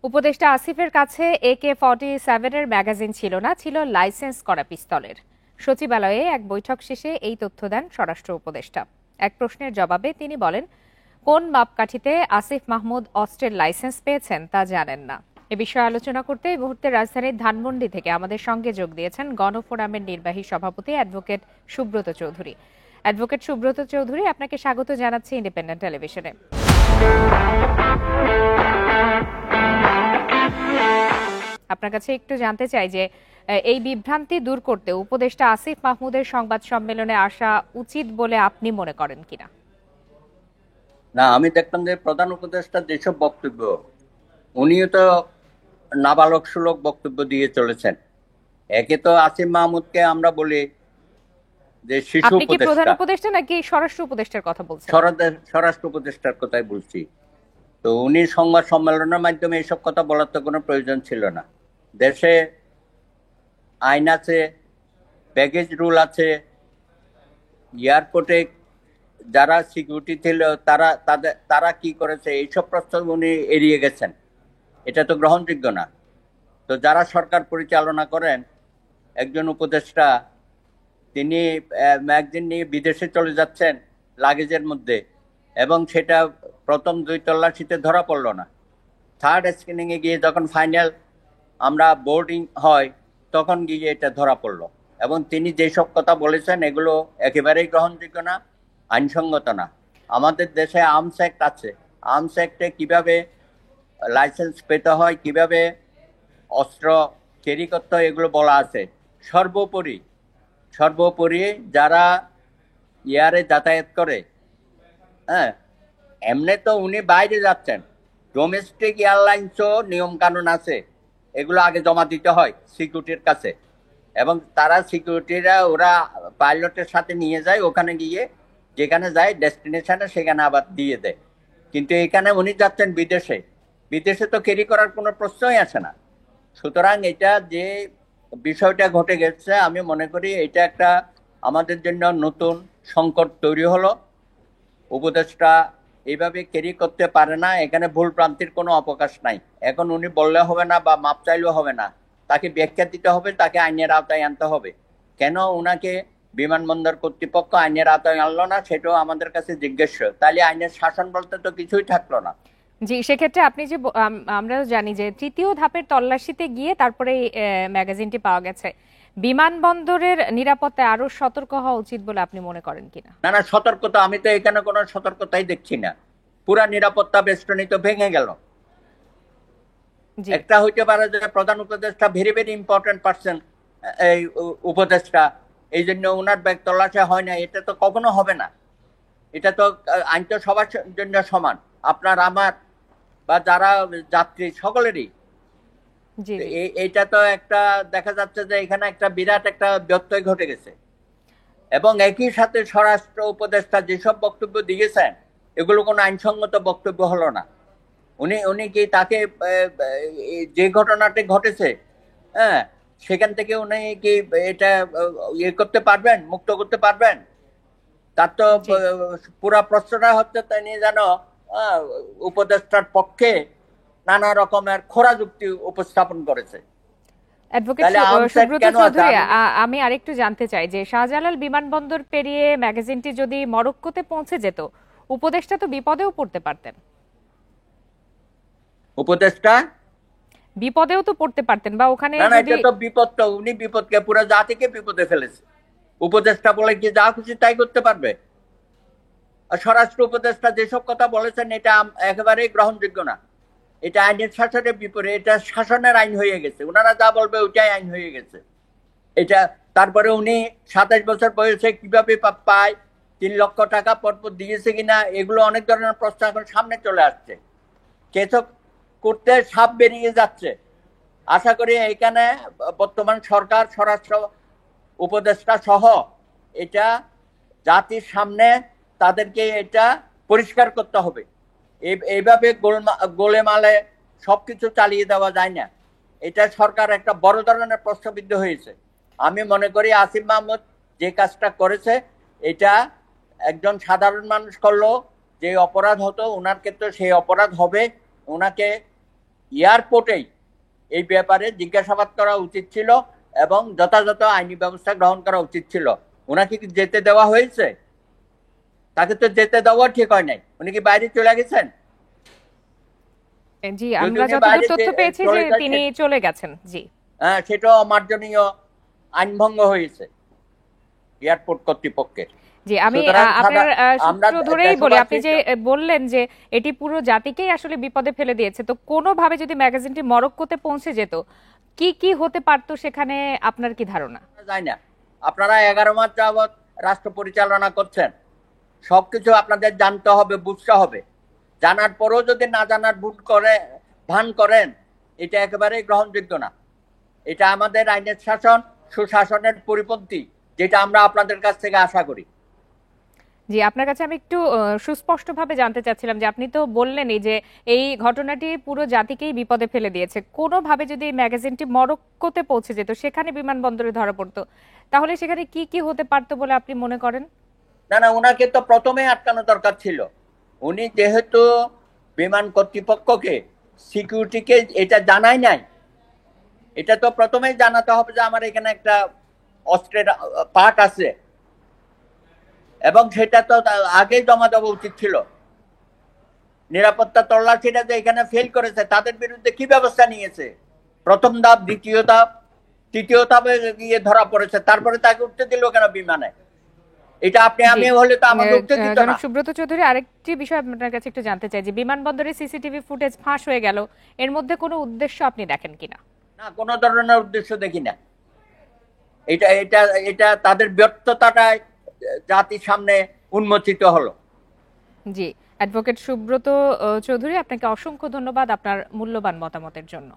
উপদেষ্টা আসিফের কাছে AK-47 এর ম্যাগাজিন ছিল না, ছিল লাইসেন্স করা পিস্তলের। সচিবালয়ে এক বৈঠক শেষে এই তথ্য দেন স্বরাষ্ট্র উপদেষ্টা। এক প্রশ্নের জবাবে তিনি বলেন, কোন মাপকাঠিতে আসিফ মাহমুদ অস্ত্রের লাইসেন্স পেয়েছেন তা জানেন না। এ বিষয়ে আলোচনা করতে এই মুহূর্তে রাজধানীর ধানমন্ডি থেকে আমাদের সঙ্গে যোগ দিয়েছেন গণফোরামের নির্বাহী সভাপতি অ্যাডভোকেট সুব্রত চৌধুরী। অ্যাডভোকেট সুব্রত চৌধুরী, আপনাকে স্বাগত জানাচ্ছি ইন্ডিপেন্ডেন্ট টেলিভিশনে। আপনার কাছে একটু জানতে চাই যে এই বিভ্রান্তি দূর করতে উপদেষ্টা আসিফ মাহমুদের সংবাদ সম্মেলনে আসা উচিত বলে আপনি মনে করেন কিনা? না, আমি দেখলাম যে প্রধান উপদেষ্টা যেসব বক্তব্য, উনিও তো নাবালক সুলভ বক্তব্য দিয়ে চলেছেন। একে তো আসিফ মাহমুদকে আমরা বলি যে শিশু আপনি কি প্রধান উপদেষ্টা, উপদেষ্টা নাকি স্বরাষ্ট্র উপদেষ্টার কথা বলছেন? স্বরাষ্ট্র উপদেষ্টার কথাই বলছি। তো উনি সংবাদ সম্মেলনের মাধ্যমে এইসব কথা বলার তো কোনো প্রয়োজন ছিল না। দেশে আইন আছে, ব্যাগেজ রুল আছে, এয়ারপোর্টে যারা সিকিউরিটি ছিল তারা কি করেছে, এইসব প্রশ্ন উনি এড়িয়ে গেছেন। এটা তো গ্রহণযোগ্য না। তো যারা সরকার পরিচালনা করেন, একজন উপদেষ্টা তিনি ম্যাগজিন নিয়ে বিদেশে চলে যাচ্ছেন লাগেজের মধ্যে, এবং সেটা প্রথম 2 তল্লাশিতে ধরা পড়লো না। থার্ড স্ক্রিনিং এ গিয়ে যখন ফাইনাল আমরা বোর্ডিং হয় তখন গিয়ে এটা ধরা পড়লো। এবং তিনি যেসব কথা বলেছেন এগুলো একেবারেই গ্রহণযোগ্য না, আইনসঙ্গত না। আমাদের দেশে আর্মস অ্যাক্ট আছে, আর্মস অ্যাক্টে কিভাবে লাইসেন্স পেতে হয়, কিভাবে অস্ত্র ক্যারি করতে হয়, এগুলো বলা আছে। সর্বোপরি সর্বোপরি যারা এয়ারে যাতায়াত করে, হ্যাঁ, এমনি তো উনি বাইরে যাচ্ছেন, ডোমেস্টিক এয়ারলাইন্সও নিয়ম কানুন আছে, এগুলো আগে জমা দিতে হয় সিকিউরিটির কাছে। এবং তারা সিকিউরিটিরা ওরা পাইলটের সাথে নিয়ে যায়, ওখানে গিয়ে যেখানে যায় ডেস্টিনেশনে সেখানে আবার দিয়ে দেয়। কিন্তু এখানে উনি যাচ্ছেন বিদেশে, বিদেশে তো ক্যারি করার কোনো প্রশ্নই আসে না। সুতরাং এটা যে বিষয়টা ঘটে গেছে, আমি মনে করি এটা একটা আমাদের জন্য নতুন সংকট তৈরি হলো। উপদেশটা এইভাবে ক্যারি করতে পারে না, এখানে ভুল প্রান্তির কোনো অবকাশ নাই। এখন উনি বললে হবে না বা মাপ চাইলেও হবে না, তাকে ব্যাখ্যা দিতে হবে, তাকে আইনের আওতায় আনতে হবে। কেন উনাকে বিমানবন্দর কর্তৃপক্ষ আইনের আওতায় আনলো না, সেটাও আমাদের কাছে জিজ্ঞাস্য। তাহলে আইনের শাসন বলতে তো কিছুই থাকলো না। জি, সেক্ষেত্রে আপনি যে আমরা জানি যে তৃতীয় ধাপের তল্লাশিতে গিয়ে তারপরে ম্যাগাজিনটি পাওয়া গেছে। বিমানবন্দরের নিরাপত্তায় আরো সতর্ক হওয়া উচিত বলে আপনি মনে করেন কিনা? না না, সতর্কতা আমি তো এখানে কোনো সতর্কতাই দেখছি না। পুরা নিরাপত্তা বেষ্টনী তো ভেঙে গেল। জি, একটা হইতে পারে যে প্রধান উপদেষ্টা ভেরি ভেরি ইম্পর্টেন্ট পার্সন, এই উপদেষ্টা, এই জন্য ওনার ব্যাগ তল্লাশি হয় না, এটা তো কখনো হবে না। এটা তো আইন তো সবার জন্য সমান, আপনার আমার বা যারা যাত্রী সকলেরই। জি, জি। এইটা তো একটা দেখা যাচ্ছে যে এখানে একটা বিরাট একটা ব্যত্যয় ঘটে গেছে। এবং একই সাথে স্বরাষ্ট্র উপদেষ্টা যেসব বক্তব্য দিয়েছেন, এগুলো কোনো আইনসঙ্গত বক্তব্য হলো না। উনি উনি কি তাকে যে ঘটনাটি ঘটেছে, হ্যাঁ, সেখান থেকে উনি কি এটা ইয়ে করতে পারবেন, মুক্ত করতে পারবেন? তার তো জি, পুরা প্রশ্নটা হচ্ছে তিনি যেন আহ, উপদেষ্টার পক্ষে নানা রকমের খোরা যুক্তি উপস্থাপন করেছে। অ্যাডভোকেট তাহলে আর্মস অ্যাক্ট সুব্রত কেন আছে? চৌধুরী, আর উনি আমি আরেকটু জানতে চাই যে শাহজালাল বিমানবন্দর পেরিয়ে ম্যাগাজিনটি যদি মরক্কোতে পৌঁছে যেত, উপদেষ্টা তো বিপদেও পড়তে পারতেন। উপদেষ্টা, বিপদেও তো পড়তে পারতেন, বা ওখানে না না, যদি এটা তো বিপদ, তো উনি বিপদকে পুরো জাতিকে বিপদে ফেলেছে। উপদেষ্টা বলে কি যা খুশি তাই করতে পারবে? আর স্বরাষ্ট্র উপদেষ্টা যেসব কথা বলেছেন এটা একেবারেই গ্রহণযোগ্য না। এটা আইনের শাসনের বিপরীত, এটা শাসনের আইন হয়ে গেছে। ওনারা যা বলবে ওইটাই আইন হয়ে গেছে এটা। তারপরে উনি 27 বছর বয়সে কিভাবে পায়, 3 লক্ষ টাকা পরপর দিয়েছে কিনা, এগুলো অনেক ধরনের প্রশ্ন এখন সামনে চলে আসছে। কেসব করতে সাপ বেরিয়ে যাচ্ছে। আশা করি এখানে বর্তমান সরকার, স্বরাষ্ট্র উপদেষ্টা সহ এটা জাতির সামনে তাদেরকে এটা পরিষ্কার করতে হবে। এইভাবে গোলেমালে সবকিছু চালিয়ে দেওয়া যায় না। এটা সরকার একটা বড় ধরনের প্রশ্নবিদ্ধ হয়েছে। আমি মনে করি আসিফ মাহমুদ যে কাজটা করেছে, এটা একজন সাধারণ মানুষ করলো যে অপরাধ হতো, ওনার ক্ষেত্রে সেই অপরাধ হবে। ওনাকে এয়ারপোর্টেই এই ব্যাপারে জিজ্ঞাসাবাদ করা উচিত ছিল এবং যথাযথ আইনি ব্যবস্থা গ্রহণ করা উচিত ছিল। ওনাকে কি যেতে দেওয়া হয়েছে? তাকে তো যেতে দেওয়া ঠিক হয় নাই। উনি কি বাইরে চলে গেছেন? জি, যদি আমরা উনি যতদূর বাইরে তথ্য পেয়েছি চলে যে যাচ্ছেন, তিনি চলে গেছেন। জি, হ্যাঁ, সেটাও অমার্জনীয় আইন ভঙ্গ হয়েছে এয়ারপোর্ট কর্তৃপক্ষের। জি, আমি সুতরাং আপনার আমরা সূত্র ধরেই বলি, আপনি দেশবাসী, যে বললেন যে এটি পুরো জাতিকেই আসলে বিপদে ফেলে দিয়েছে, তো কোনোভাবে যদি ম্যাগাজিনটি মরক্কোতে পৌঁছে যেত, কি কি হতে পারতো সেখানে আপনার কি ধারণা? যায় না। আপনারা 11 মাস যাবৎ রাষ্ট্র পরিচালনা করছেন, সবকিছু আপনাদের জানতে হবে, বুঝতে হবে। জানার পরেও যদি না জানার ভান করেন, এটা একেবারেই গ্রহণযোগ্য না। এটা আমাদের আইনের শাসন, সুশাসনের পরিপন্থী, যেটা আমরা আপনাদের কাছ থেকে আশা করি। জি, আপনার কাছে আমি একটু সুস্পষ্টভাবে জানতে চাচ্ছিলাম যে আপনি তো বললেনই যে এই ঘটনাটি পুরো জাতিকেই বিপদে ফেলে দিয়েছে। কোনোভাবে যদি এই ম্যাগাজিনটি মরক্কোতে পৌঁছে যেত, সেখানে বিমানবন্দরে ধরা পড়তো, তাহলে সেখানে কি কি হতে পারতো বলে আপনি মনে করেন? না না, ওনাকে তো প্রথমে আটকানো দরকার ছিল। উনি যেহেতু বিমান কর্তৃপক্ষকে, সিকিউরিটিকে এটা জানাই নাই, এটা তো প্রথমেই জানাতে হবে যে আমার এখানে একটা অস্ত্রের পার্ট আছে, এবং সেটা তো আগেই জমা দেওয়া উচিত ছিল। নিরাপত্তা তল্লাশিটা যে এখানে ফেল করেছে, তাদের বিরুদ্ধে কি ব্যবস্থা নিয়েছে? প্রথম ধাপ, দ্বিতীয় ধাপ, তৃতীয় ধাপে গিয়ে ধরা পড়েছে, তারপরে তাকে উঠতে দিল কেন বিমানে? এটা আপনি জি, আমি হলে তো আমাকে উঠতে দিত না। জনাব সুব্রত চৌধুরী, আরেকটি বিষয় আপনার কাছে একটু জানতে চাই যে বিমানবন্দরে সিসিটিভি ফুটেজ ফাঁস হয়ে গেল, এর মধ্যে কোনো উদ্দেশ্য আপনি দেখেন কিনা? না, কোনো ধরনের উদ্দেশ্য দেখি না। এটা এটা এটা তাদের ব্যর্থতাটাই জাতির সামনে উন্মোচিত হলো। জি, অ্যাডভোকেট সুব্রত চৌধুরী, আপনাকে অসংখ্য ধন্যবাদ আপনার মূল্যবান মতামতের জন্য।